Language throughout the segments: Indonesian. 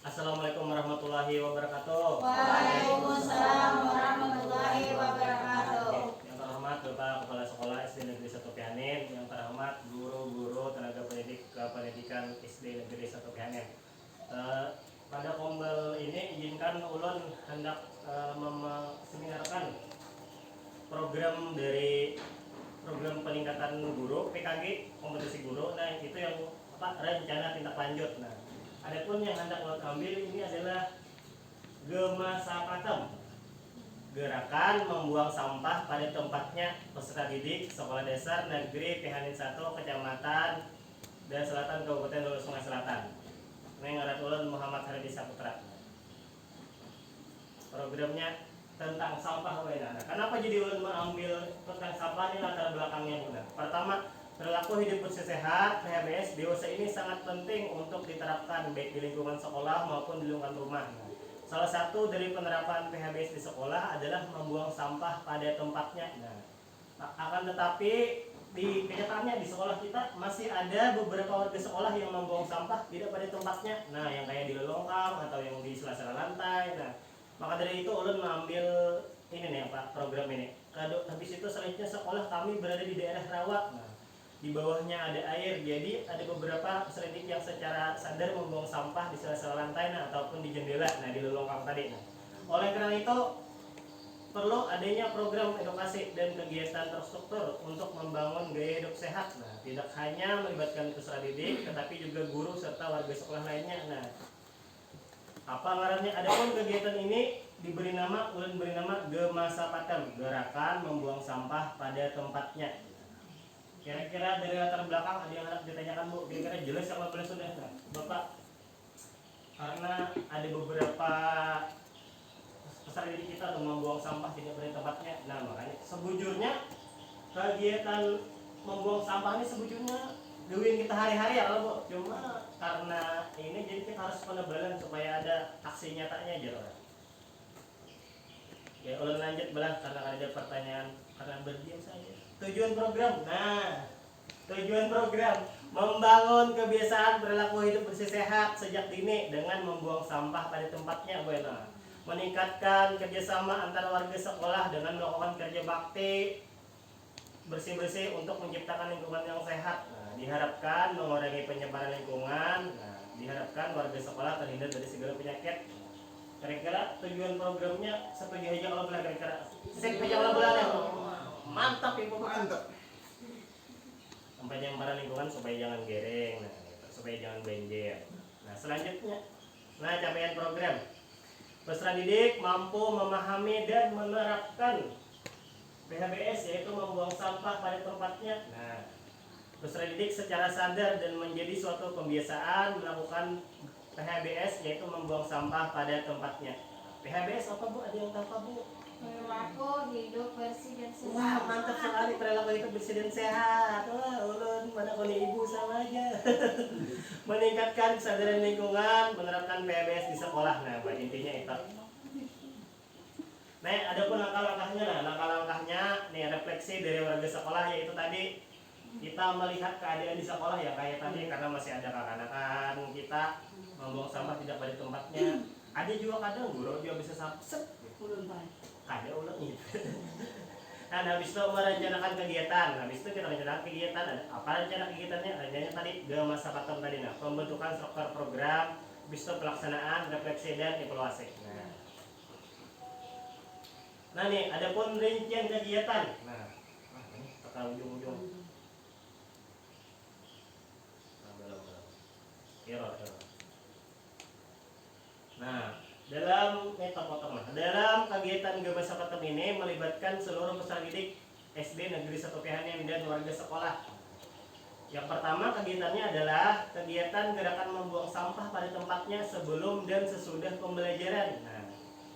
Assalamualaikum warahmatullahi wabarakatuh. Waalaikumsalam warahmatullahi wabarakatuh. Yang terhormat Bapak Kepala Sekolah SD Negeri 1 Pihanin, yang terhormat guru-guru tenaga pendidik kependidikan SD Negeri 1 Pihanin. Pada kombel ini izinkan ulun hendak meseminarkan program dari program peningkatan guru PKG kompetisi guru. Nah itu yang rencana tindak lanjut. Nah adapun yang hendak ulun ambil ini adalah Gemasapatem, gerakan membuang sampah pada tempatnya peserta didik Sekolah Dasar Negeri Pihanin 1 Kecamatan dan Selatan Kabupaten Hulu Sungai Selatan. Ini ngaran ulun Muhammad Hardi Saputra. Programnya tentang sampah. Nah, kenapa jadi ulun mengambil tentang sampah ini latar belakangnya benar. Pertama, perilaku hidup bersih sehat PHBS dewasa ini sangat penting untuk diterapkan baik di lingkungan sekolah maupun di lingkungan rumah. Nah, salah satu dari penerapan PHBS di sekolah adalah membuang sampah pada tempatnya. Nah, akan tetapi di kenyataannya di sekolah kita masih ada beberapa warga sekolah yang membuang sampah tidak pada tempatnya. Nah, yang kayak di lolongkang atau yang di sela-sela lantai. Nah, maka dari itu ulun mengambil ini nih Pak, program ini. Habis itu selanjutnya sekolah kami berada di daerah rawa. Nah, di bawahnya ada air, jadi ada beberapa peserta didik yang secara sadar membuang sampah di sela-sela lantai ataupun di jendela, di lolongkang tadi. Oleh karena itu perlu adanya program edukasi dan kegiatan terstruktur untuk membangun gaya hidup sehat. Nah, tidak hanya melibatkan peserta didik, tetapi juga guru serta warga sekolah lainnya. Nah, apa ngarannya? Adapun kegiatan ini diberi nama, ulun beri nama Gemasapatem, gerakan membuang sampah pada tempatnya. Kira-kira dari latar belakang ada yang harus ditanyakan Bu? Kira-kira jelas apa boleh sudah? Nah, Bapak, karena ada beberapa peserta didik kita untuk membuang sampah tidak pada tempatnya. Nah, makanya sebujurnya kegiatan membuang sampah ini sebujurnya duit kita hari-hari ya Bu. Cuma karena ini jadi kita harus penebalan supaya ada aksi nyatanya aja loh. Ya, ulun lanjut belah karena ada pertanyaan karena berdiam saja. Tujuan program. Nah, tujuan program membangun kebiasaan perilaku hidup bersih sehat sejak dini dengan membuang sampah pada tempatnya, Bu. Nah, meningkatkan kerjasama antara warga sekolah dengan melakukan kerja bakti bersih-bersih untuk menciptakan lingkungan yang sehat. Nah, diharapkan mengurangi penyebaran lingkungan. Nah, diharapkan warga sekolah terhindar dari segala penyakit. Kira-kira tujuan programnya setuju aja kalau boleh kira-kira. Sip aja kalau boleh. Mantap Ibu, mantap. Penyebaran lingkungan supaya jangan gereng, nah, supaya jangan banjir. Nah, selanjutnya, capaian program. Peserta didik mampu memahami dan menerapkan PHBS yaitu membuang sampah pada tempatnya. Nah, peserta didik secara sadar dan menjadi suatu kebiasaan melakukan PHBS yaitu membuang sampah pada tempatnya. PHBS apa Bu? Ada yang tahu apa Bu? Perilaku hidup bersih dan sehat. Wah, mantap sekali perilaku hidup bersih dan sehat. Wah, ulun mana koni ibu sama aja. Meningkatkan kesadaran lingkungan, menerapkan PHBS di sekolah. Nah, intinya itu. Nah, ada pun langkah-langkahnya. Nah, langkah-langkahnya nih refleksi dari warga sekolah yaitu tadi kita melihat keadaan di sekolah ya kayak tadi karena masih ada kanak-kanak kita membuang sampah tidak pada tempatnya. Ada juga kadang guru juga bisa sampah ulun ada ulang gitu. Nah, habis itu merencanakan kegiatan. Habis itu kita rencanakan kegiatan. Apa rencana kegiatannya? Rencananya tadi Gemasapatem tadi. Nah, pembentukan struktur program, habis itu pelaksanaan, refleksi dan evaluasi. Nah nih, ada pun rincian kegiatan. Nah, ini tekan ujung-ujung. Nah, dalam dalam kegiatan Gemasapatem ini melibatkan seluruh peserta didik SD Negeri 1 Pihanin dan warga sekolah. Yang pertama kegiatannya adalah kegiatan gerakan membuang sampah pada tempatnya sebelum dan sesudah pembelajaran. Nah,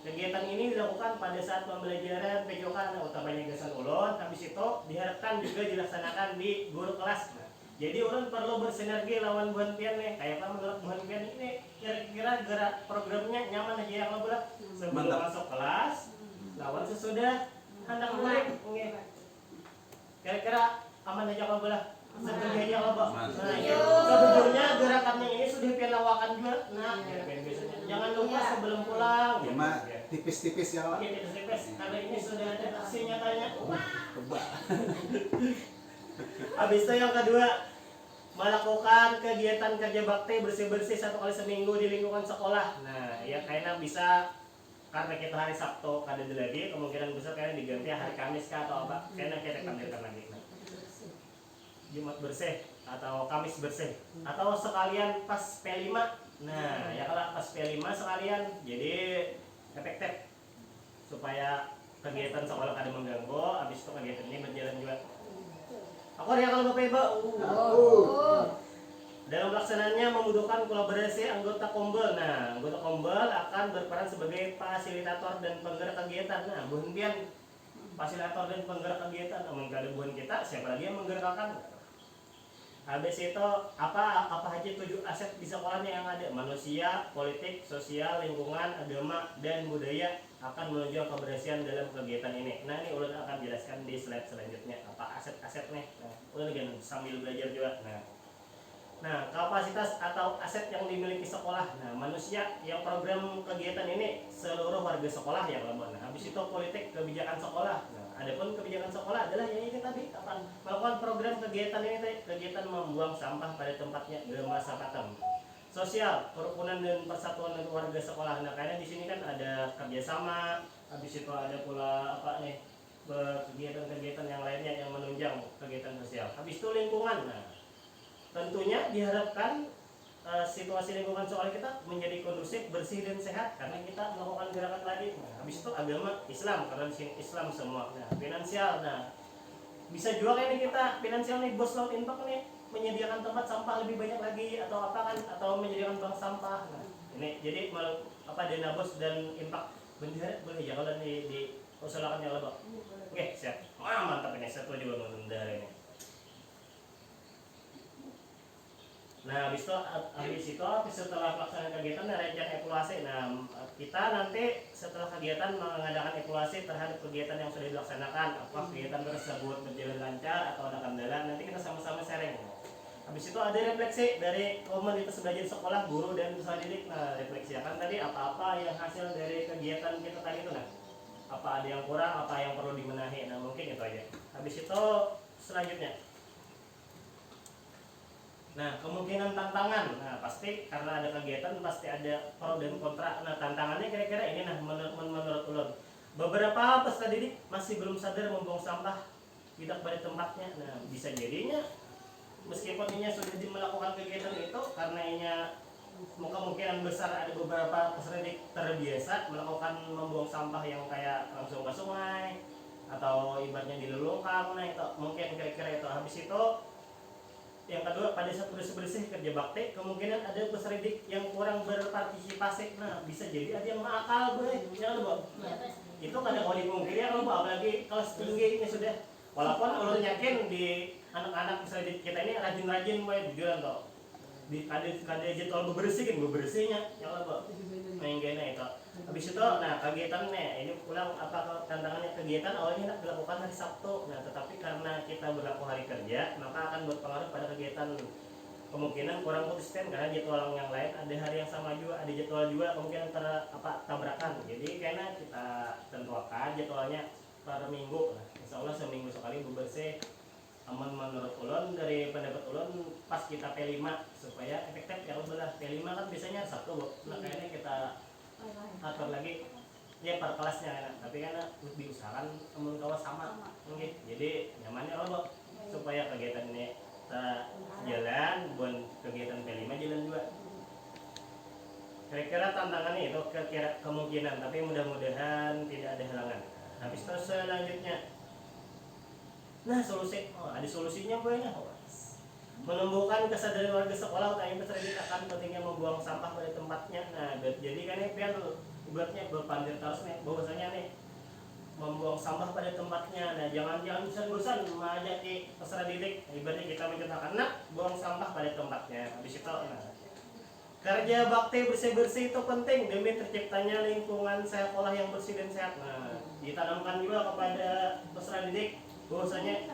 kegiatan ini dilakukan pada saat pembelajaran PJOK utamanya gasan ulun. Habis itu diharapkan juga dilaksanakan di guru kelas. Nah, jadi ulun perlu bersinergi lawan Buhan Pian nih. Kayak apa menurut Buhan Pian ini? Kira-kira gerak programnya nyaman aja ya kalau boleh. Sebelum masuk kelas, lawan sesudah hendak mulai. Kira-kira aman aja kalau boleh. Setuju aja kalau boleh. Nah, sebetulnya gerakannya ini sudah Pian lawakan juga. Nah, biasanya jangan lupa Iya. sebelum pulang. Cuma tipis-tipis ya, Pak. Pakai tipis-tipis karena ini sudah ada aksi nyatanya. Coba. Habis itu yang kedua, melakukan kegiatan kerja bakti bersih-bersih 1 kali seminggu di lingkungan sekolah. Nah, ya kayaknya bisa karena kita hari Sabtu kada ada lagi, kemungkinan besar kayaknya diganti hari Kamis kah atau apa? Kayaknya kita tampilkan lagi. Nah, Jumat bersih atau Kamis bersih atau sekalian pas P5. Nah, ya kalau pas P5 sekalian jadi efektif supaya kegiatan sekolah kada mengganggu, habis itu kegiatan ini berjalan juga. Aku ya kalau Bapak Ibu. Dalam pelaksanaannya membutuhkan kolaborasi anggota Kombel. Nah, anggota Kombel akan berperan sebagai fasilitator dan penggerak kegiatan. Nah, buhentian fasilitator dan penggerak kegiatan. Namun kada buhan kita, siapa lagi yang menggerakkan? Habis itu apa aja 7 aset di sekolahnya yang ada? Manusia, politik, sosial, lingkungan, agama, dan budaya akan menunjang keberhasilan dalam kegiatan ini. Nah, ini ulun akan jelaskan di slide selanjutnya apa aset-aset nih. Nah, ulun kan sambil belajar juga. Nah, kapasitas atau aset yang dimiliki sekolah. Nah, manusia yang program kegiatan ini seluruh warga sekolah ya kalau nah, habis itu politik kebijakan sekolah. Nah, adapun kebijakan sekolah adalah yang ini tadi apa? Melakukan program kegiatan ini tadi, kegiatan membuang sampah pada tempatnya di masa patem. Sosial, kerukunan dan persatuan dari warga sekolah. Nah, karena di sini kan ada kerjasama, habis itu ada pula apa nih? Kegiatan-kegiatan yang lainnya yang menunjang kegiatan sosial. Habis itu lingkungan. Nah, tentunya diharapkan situasi lingkungan sekolah kita menjadi kondusif, bersih dan sehat karena kita melakukan gerakan tadi. Nah, habis itu agama Islam karena di sini Islam semua. Nah, finansial. Nah, bisa juga kayak ini kita finansial nih bos laut impact nih menyediakan tempat sampah lebih banyak lagi atau apa kan atau menyediakan bank sampah. Nah, ini jadi apa dana bos dan impact boleh ya kalau di usahakan ya Pak. Oke, siap. Wah, mantap ini satu juga menunda ini. Nah, habis itu setelah pelaksanaan kegiatan rencana evaluasi. Nah, kita nanti setelah kegiatan mengadakan evaluasi terhadap kegiatan yang sudah dilaksanakan. Apakah kegiatan tersebut berjalan lancar atau ada kendala? Nanti kita sama-sama sharing. Habis itu ada refleksi dari komunitas belajar sekolah, guru dan peserta didik. Nah, refleksi akan tadi apa-apa yang hasil dari kegiatan kita tadi itu. Nah, apa ada yang kurang, apa yang perlu dibenahi. Nah, mungkin itu aja. Habis itu selanjutnya. Nah, kemungkinan tantangan. Nah, pasti karena ada kegiatan pasti ada pro dan kontra. Nah, tantangannya kira-kira ini nah menurut ulun. Beberapa peserta didik masih belum sadar membuang sampah tidak pada tempatnya. Nah, bisa jadinya meskipun ini sudah melakukan kegiatan itu karena ini kemungkinan besar ada beberapa peserta didik terbiasa melakukan membuang sampah yang kayak langsung ke sungai atau ibaratnya di lelungkang. Nah, itu mungkin kira-kira itu. Habis itu yang kedua, pada saat bersih-bersih kerja bakti, kemungkinan ada peserta didik yang kurang berpartisipasi. Nah, bisa jadi ada yang nakal, ya loh, nah, itu kadang kalau dipungkiri ya loh, apalagi kelas tinggi ini sudah. Walaupun ulun yakin di anak-anak peserta didik kita ini rajin-rajin, jujuran toh. Di kada jadwal bebersihnya, ya loh, main gini itu. Habis itu, nah kegiatannya ini pulang apa tantangannya kegiatan awalnya hendak dilakukan hari Sabtu. Nah, tetapi karena kita berlaku hari kerja, maka akan berpengaruh pada kegiatan. Kemungkinan kurang konsisten karena jadwal yang lain ada hari yang sama juga, ada jadwal juga kemungkinan tabrakan. Jadi karena kita tentukan jadwalnya per minggu. Nah, insya Allah seminggu sekali bebersih. Aman menurut ulun dari pendapat ulun pas kita P5 supaya efektif ya belah P5 kan biasanya Sabtu, nah kayaknya kita atur lagi ya per kelasnya kan, tapi kan diusahakan temen kawas sama. Okay. Jadi nyamannya kalau supaya kegiatan ini jalan buat kegiatan P5 jalan juga. Kira-kira tantangannya itu kira kemungkinan, tapi mudah-mudahan tidak ada halangan. Habis itu selanjutnya, nah solusi, ada solusinya banyak. Menumbuhkan kesadaran warga sekolah UTM peserta didik akan pentingnya membuang sampah pada tempatnya. Nah, jadi kan ini biar ibaratnya berpandir terus nih bahwasanya nih membuang sampah pada tempatnya. Nah, jangan bosan-bosan mengajak di peserta didik. Ibaratnya kita mencontohkan, nah, buang sampah pada tempatnya. Habis itu, nah, kerja bakti bersih-bersih itu penting demi terciptanya lingkungan sekolah yang bersih dan sehat. Nah, ditanamkan juga kepada peserta didik bahwasanya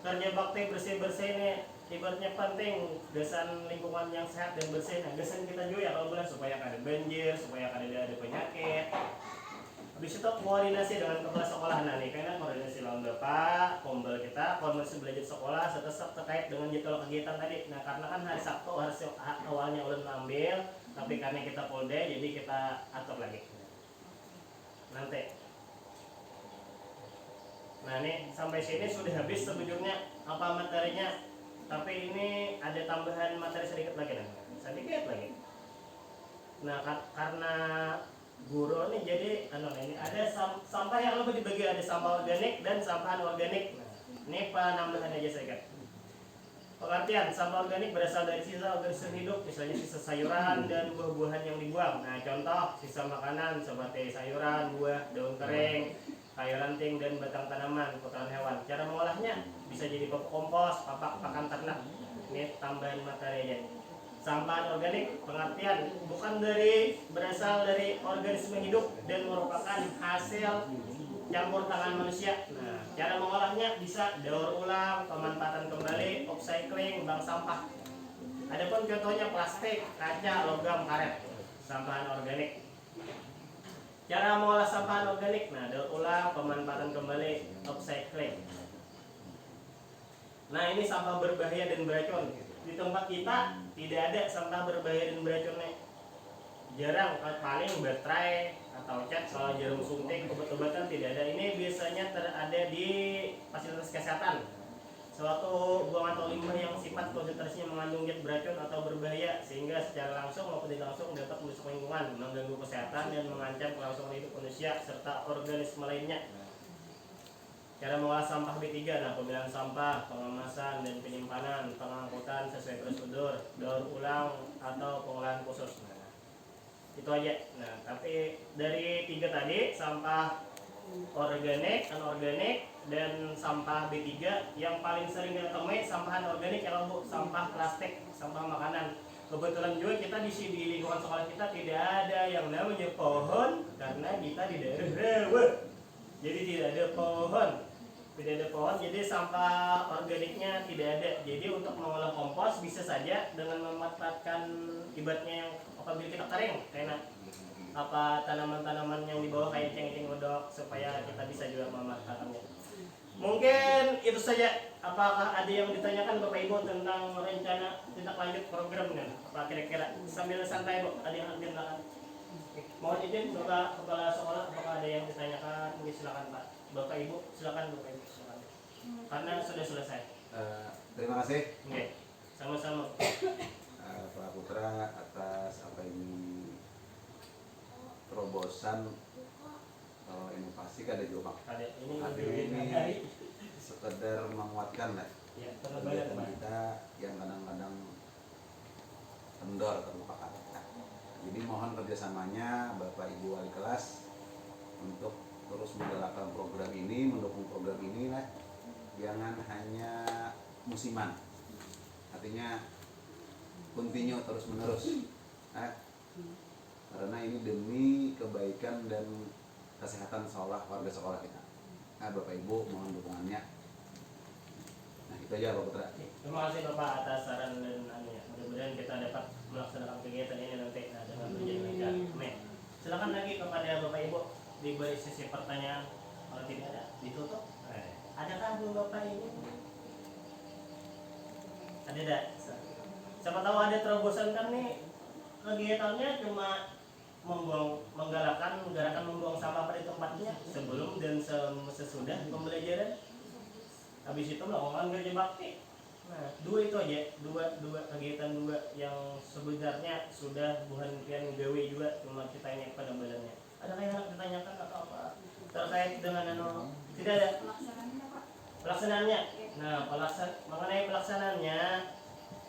kerja bakti bersih-bersih ini ibaratnya penting desain lingkungan yang sehat dan bersih. Nah, desain kita juga ya kalau boleh supaya kada banjir, supaya kada ada penyakit. Habis itu koordinasi dengan kepala sekolah. Nah nih karena koordinasi dengan bapak, kombel kita, koordinasi belajar sekolah, serta terkait dengan jadwal kegiatan tadi. Nah karena kan hari Sabtu harus awalnya ulun ambil, tapi karena kita polda jadi kita atur lagi. Nanti. Nah ini sampai sini sudah habis sebetulnya apa materinya. Tapi ini ada tambahan materi sedikit lagi nih. Sedikit lagi. Nah karena guru nih jadi ini ada sampah yang lebih dibagi, ada sampah organik dan sampah anorganik. Nah, ini penambahan aja saya kan. Pengertian sampah organik berasal dari sisa organisme hidup, misalnya sisa sayuran dan buah-buahan yang dibuang. Nah contoh sisa makanan seperti sayuran, buah, daun kering, kayu ranting dan batang tanaman, kotoran hewan. Cara mengolahnya bisa jadi pupuk kompos, pakan ternak. Ini tambahan materi aja. Sampah organik pengertian bukan berasal dari organisme hidup dan merupakan hasil campur tangan manusia. Nah, cara mengolahnya bisa daur ulang, pemanfaatan kembali, upcycling, bank sampah. Adapun contohnya plastik, kaca, logam, karet, sampah organik. Cara mengolah sampah organik, nah daur ulang, pemanfaatan kembali, upcycling. Nah ini sampah berbahaya dan beracun. Di tempat kita tidak ada sampah berbahaya dan beracunnya. Jarang, paling baterai atau cat, kalau jarum suntik, obat-obatan tidak ada. Ini biasanya terada di fasilitas kesehatan. Suatu buangan atau limbah yang sifat konsentrasinya mengandung zat beracun atau berbahaya sehingga secara langsung maupun tidak langsung dapat merusak lingkungan, mengganggu kesehatan dan mengancam kelangsungan hidup manusia serta organisme lainnya. Cara mengolah sampah B3, nah pemilihan sampah, pengemasan dan penyimpanan, pengangkutan sesuai prosedur, daur ulang atau pengolahan khusus. Nah, itu aja. Nah, tapi dari 3 tadi, sampah organik, anorganik, dan sampah B3 yang paling sering kita temui sampah anorganik ya Bu, sampah plastik, sampah makanan. Kebetulan juga kita di lingkungan sekolah kita tidak ada yang namanya pohon karena kita di daerah rawa. Jadi tidak ada pohon. Tidak ada pohon, jadi sampah organiknya tidak ada. Jadi untuk mengolah kompos bisa saja dengan memanfaatkan ibaratnya yang apabila kita kering, karena apa tanaman-tanaman yang di bawah kayak cengkeh godok supaya kita bisa juga memanfaatkannya. Mungkin itu saja. Apakah ada yang ditanyakan Bapak Ibu tentang rencana tindak lanjut program kan? Apa kira-kira sambil santai Bu, ada yang silakan. Mohon izin Bapak Kepala Sekolah, apakah ada yang ditanyakan? Silakan Pak. Bapak Ibu, silakan Bapak Ibu, silakan. Karena sudah selesai. Terima kasih. Oke, sama-sama. Pak Putra atas apa ini terobosan inovasi kada juga. Ada ini Ada ini sekedar menguatkan lah ya, kegiatan kita yang kadang-kadang kendor terlupakan. Nah, jadi mohon kerjasamanya Bapak Ibu wali kelas untuk terus menggalakkan program ini, mendukung program ini lah. Jangan hanya musiman, artinya continue terus menerus. Karena ini demi kebaikan dan kesehatan warga sekolah kita. Bapak Ibu mohon dukungannya. Nah itu aja Pak Putra. Terima kasih Bapak atas saran dan ya. Mudah-mudahan kita dapat melaksanakan kegiatan ini nanti dengan berjalan lancar. Silakan lagi kepada Bapak Ibu diberi sesi pertanyaan. Kalau tidak ada ditutup. Adakah Bu Bapak ini? Ada tidak? Siapa tahu ada terobosan kan nih kegiatannya cuma menggalakkan membuang sampah pada tempatnya sebelum dan sesudah pembelajaran. Habis itu melakukan kerja bakti. Nah, dua itu aja, dua kegiatan yang sebenarnya sudah bukan pian gawe juga, cuma kita ini penambahannya. Ada yang ditanyakan atau apa terkait dengan tidak ada pelaksanaannya. Nah, mengenai pelaksanaannya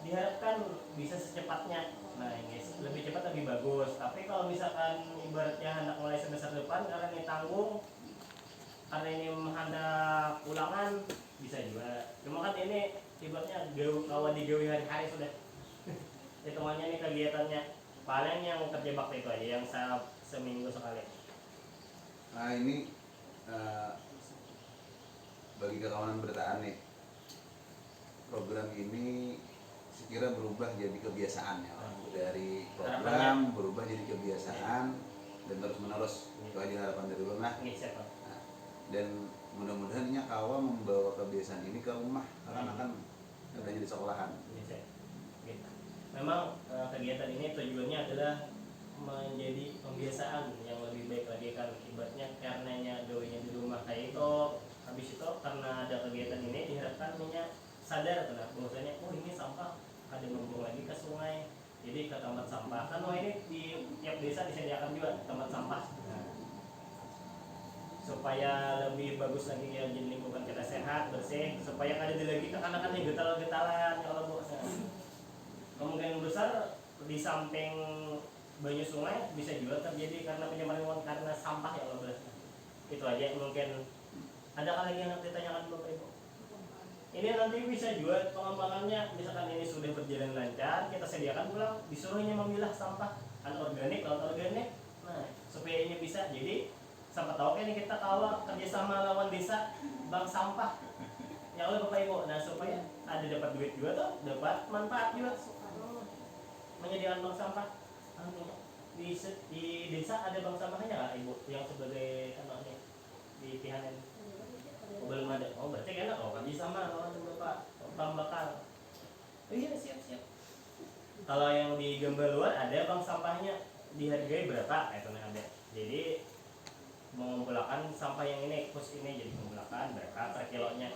diharapkan bisa secepatnya. Nah, ini lebih cepat lebih bagus. Tapi kalau misalkan ibaratnya hendak mulai semester depan karena ini tanggung, karena ini hendak ulangan bisa juga. Cuma kan ini ibaratnya kawan digawe hari-hari sudah. Hitungannya ini kegiatannya paling yang kerja bakti itu aja yang seminggu sekali. Nah ini bagi kawanan bertahan nih, program ini sekira berubah jadi kebiasaan ya, dari program berubah jadi kebiasaan dan terus menerus. Itu aja harapan dari Ulun lah. Ini siapa? Nah, dan mudah-mudahan nya kawa membawa kebiasaan ini ke rumah akan adanya di sekolahan. Ini siapa? Gitu. Memang kegiatan ini tujuannya adalah menjadi pembiasaan yang lebih baik lagi kan, akibatnya karenanya gawinya di rumah kayak itu. Habis itu karena ada kegiatan ini diharapkan punya sadar kan bahwasanya oh ini sampah ada membuang lagi ke sungai, jadi ke tempat sampah kan. Oh ini di tiap desa disediakan juga tempat sampah. Nah, supaya lebih bagus lagi ya, jadi lingkungan kita sehat bersih, supaya ada lagi kekanakan yang getal-getalan kalau bos. Kemungkinan besar di samping banyu sungai bisa juga terjadi karena pencemaran lingkungan karena sampah ya Allah. Itu aja mungkin. Ada lagi yang ditanyakan Bapak Ibu? Ini nanti bisa juga pengembangannya, misalkan ini sudah berjalan lancar, kita sediakan pulang, disuruhnya memilah sampah anorganik, non organik. Nah, supaya ini bisa, jadi siapa tahu kan kita kawa kerjasama lawan desa bank sampah. Ya oleh Bapak Ibu, nah supaya ada dapat duit juga tuh, dapat manfaat juga. Menyediakan bank sampah. Di desa ada bank sampahnya nggak Ibu yang sebagai anaknya di Pihanan? Oh, belum ada. Oh berarti enak kami sama lawan Bapak bank bakal. Oh iya siap. Kalau yang di gambar luar ada bank sampahnya, dihargai berapa itu ada. Jadi mengumpulkan sampah yang ini khusus ini jadi mengumpulkan berapa per kilonya.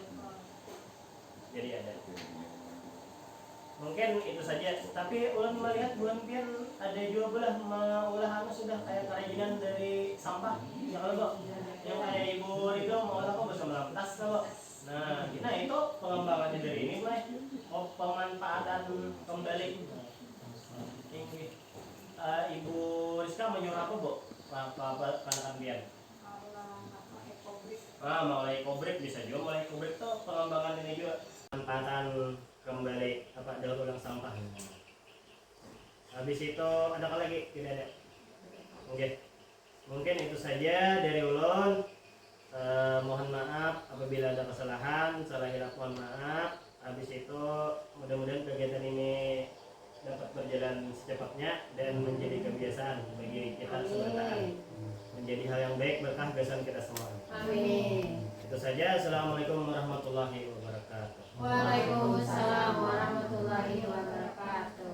Jadi ada. Mungkin itu saja. Tapi ulun melihat bulan pian ada juga belah mengolahan sudah kayak kerajinan dari sampah. Ya kalau Bok, yang kayak Ibu Rido mengolah kok bisa melampas kalau. Nah, itu pengembangannya dari ini, Boy. Oh, pemanfaatan kembali. Ini Ibu Rizka menyuruh apa, Bu? Apa kan pian? Mulai ekobrik bisa juga. Mulai ekobrik tuh pengembangan ini juga. Pemanfaatan kembali daur ulang sampah. Habis itu ada apa lagi? Tidak ada. Oke. Mungkin itu saja dari ulun. Mohon maaf apabila ada kesalahan, salah hilaf mohon maaf. Habis itu mudah-mudahan kegiatan ini dapat berjalan secepatnya dan menjadi kebiasaan bagi kita sebentar. Menjadi hal yang baik berkah besan kita semua. Amin. Itu saja. Assalamualaikum warahmatullahi wabarakatuh. Waalaikumsalam warahmatullahi wabarakatuh.